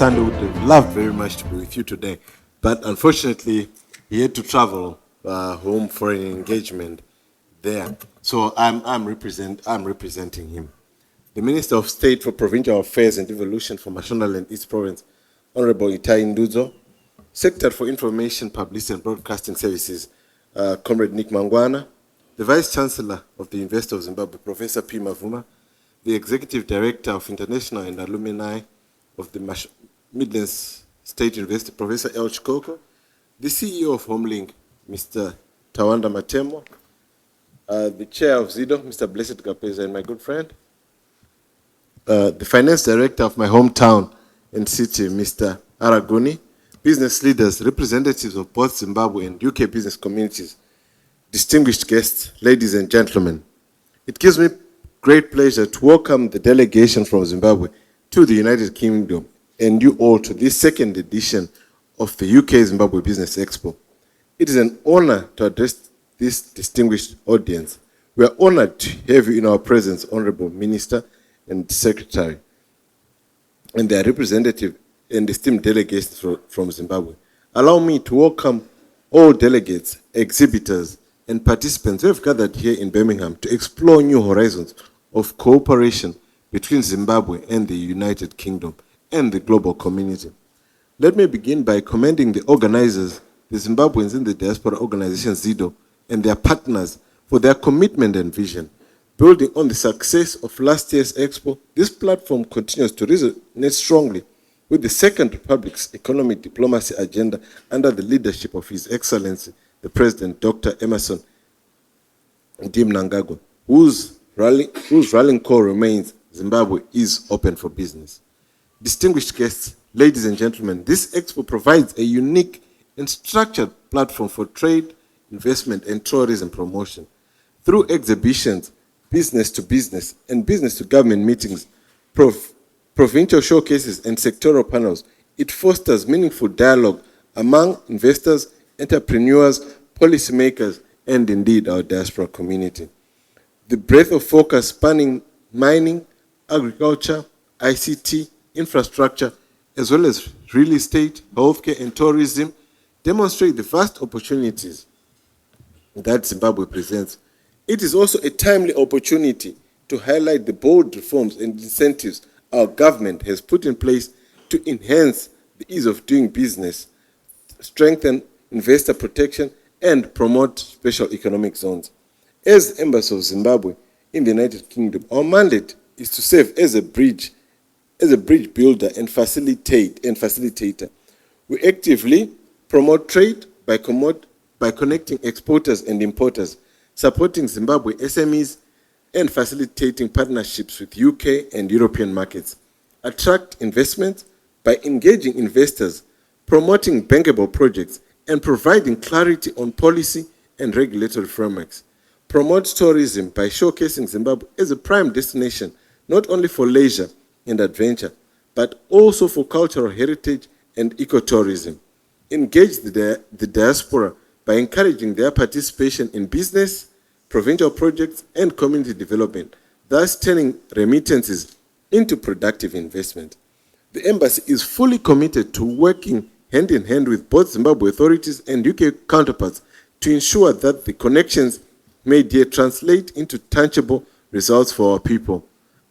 Dakatsande would have loved very much to be with you today, but unfortunately, he had to travel home for an engagement there. So I'm representing him. The Minister of State for Provincial Affairs and Devolution for Mashonaland East Province, Honorable Itai Nduzo, Secretary for Information, Publicity and Broadcasting Services, Comrade Nick Mangwana, the Vice Chancellor of the University of Zimbabwe, Professor P. Mavuma, the Executive Director of International and Alumni of the Midlands State University, Professor L. Chikoko, the CEO of Homelink, Mr. Tawanda Matemo, the Chair of ZIDO, Mr. Blessed Gapeza, and my good friend, the Finance Director of my hometown and city, Mr. Araguni, business leaders, representatives of both Zimbabwe and UK business communities, distinguished guests, ladies and gentlemen. It gives me great pleasure to welcome the delegation from Zimbabwe to the United Kingdom and you all to this second edition of the UK Zimbabwe Business Expo. It is an honor to address this distinguished audience. We are honored to have you in our presence, Honorable Minister and Secretary, and their representative and esteemed delegates from Zimbabwe. Allow me to welcome all delegates, exhibitors, and participants who have gathered here in Birmingham to explore new horizons of cooperation between Zimbabwe and the United Kingdom and the global community. Let me begin by commending the organizers, the Zimbabweans in the diaspora organization ZIDO, and their partners for their commitment and vision. Building on the success of last year's Expo, this platform continues to resonate strongly with the Second Republic's economic diplomacy agenda under the leadership of His Excellency, the President, Dr. Emerson D. Mnangagwa, whose rallying call remains, Zimbabwe is open for business. Distinguished guests, ladies and gentlemen, this Expo provides a unique and structured platform for trade, investment, and tourism promotion. Through exhibitions, business to business, and business to government meetings, provincial showcases, and sectoral panels, it fosters meaningful dialogue among investors, entrepreneurs, policymakers, and indeed our diaspora community. The breadth of focus spanning mining, agriculture, ICT, infrastructure, as well as real estate, healthcare, and tourism demonstrate the vast opportunities that Zimbabwe presents. It is also a timely opportunity to highlight the bold reforms and incentives our government has put in place to enhance the ease of doing business, strengthen investor protection, and promote special economic zones. As Embassy of Zimbabwe in the United Kingdom, our mandate is to serve as a bridge builder and facilitator. We actively promote trade by connecting exporters and importers, supporting Zimbabwe SMEs, and facilitating partnerships with UK and European markets. Attract investment by engaging investors, promoting bankable projects, and providing clarity on policy and regulatory frameworks. Promote tourism by showcasing Zimbabwe as a prime destination, not only for leisure and adventure, but also for cultural heritage and ecotourism. Engage the diaspora by encouraging their participation in business, provincial projects, and community development, thus turning remittances into productive investment. The Embassy is fully committed to working hand in hand with both Zimbabwe authorities and UK counterparts to ensure that the connections made here translate into tangible results for our people.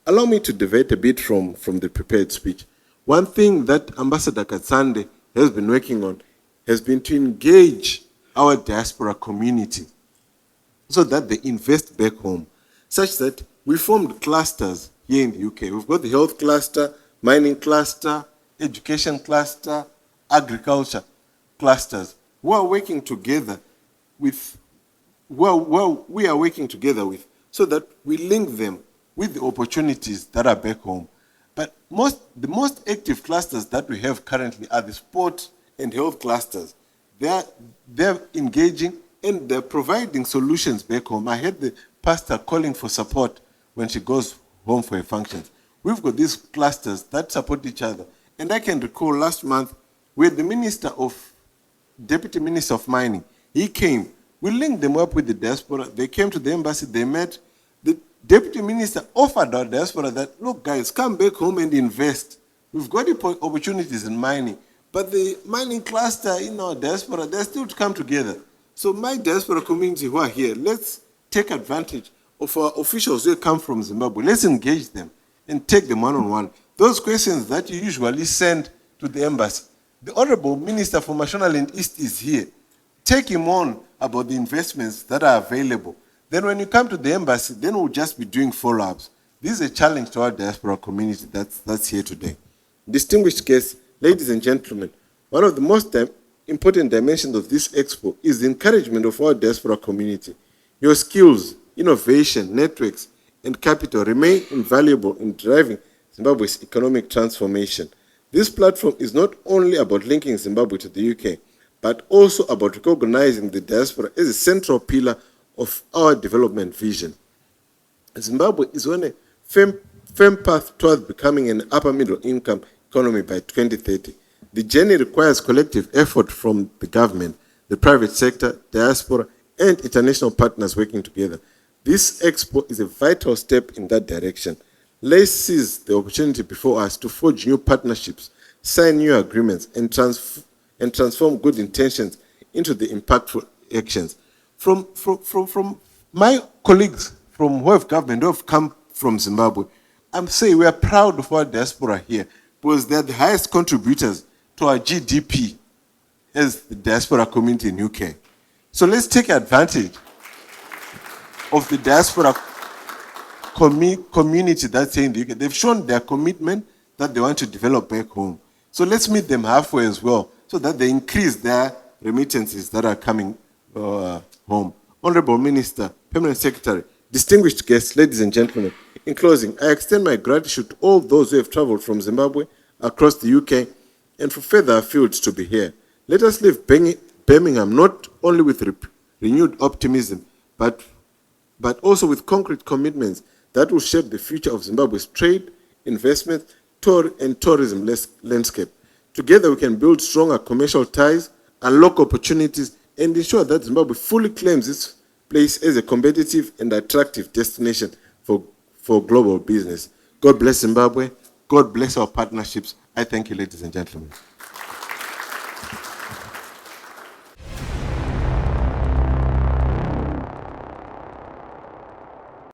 Allow me to deviate a bit from the prepared speech. One thing that Ambassador Katsande has been working on has been to engage our diaspora community so that they invest back home, such that we formed clusters here in the UK. We've got the health cluster, mining cluster, education cluster, agriculture clusters, who are working together with, we are working together with, so that we link them with the opportunities that are back home. But the most active clusters that we have currently are the sport and health clusters. They're engaging and they're providing solutions back home. I heard the pastor calling for support when she goes home for her functions. We've got these clusters that support each other. And I can recall last month where the Deputy Minister of Mining, he came. We linked them up with the diaspora. They came to the embassy, they met. The Deputy Minister offered our diaspora that, look guys, come back home and invest. We've got opportunities in mining, but the mining cluster in our diaspora, they're still to come together. So my diaspora community who are here, let's take advantage of our officials who come from Zimbabwe. Let's engage them and take them one-on-one. Those questions that you usually send to the embassy. The Honorable Minister for Mashonaland East is here. Take him on about the investments that are available. Then when you come to the embassy, then we'll just be doing follow-ups. This is a challenge to our diaspora community that's here today. Distinguished guests, ladies and gentlemen, one of the most important dimensions of this expo is the encouragement of our diaspora community. Your skills, innovation, networks, and capital remain invaluable in driving Zimbabwe's economic transformation. This platform is not only about linking Zimbabwe to the UK, but also about recognizing the diaspora as a central pillar of our development vision. Zimbabwe is on a firm path towards becoming an upper middle income economy by 2030. The journey requires collective effort from the government, the private sector, diaspora, and international partners working together. This expo is a vital step in that direction. Let's seize the opportunity before us to forge new partnerships, sign new agreements, and transform good intentions into the impactful actions. From my colleagues from who have government, who have come from Zimbabwe, I'm saying we are proud of our diaspora here because they're the highest contributors to our GDP as the diaspora community in UK. So let's take advantage of the diaspora community that's here in the UK. They've shown their commitment that they want to develop back home. So let's meet them halfway as well so that they increase their remittances that are coming home. Honorable Minister, Permanent Secretary, distinguished guests, ladies and gentlemen, in closing, I extend my gratitude to all those who have traveled from Zimbabwe across the UK and for further afield to be here. Let us leave Birmingham not only with renewed optimism, but also with concrete commitments that will shape the future of Zimbabwe's trade, investment, and tourism landscape. Together we can build stronger commercial ties, unlock opportunities, and ensure that Zimbabwe fully claims its place as a competitive and attractive destination for global business. God bless Zimbabwe. God bless our partnerships. I thank you, ladies and gentlemen.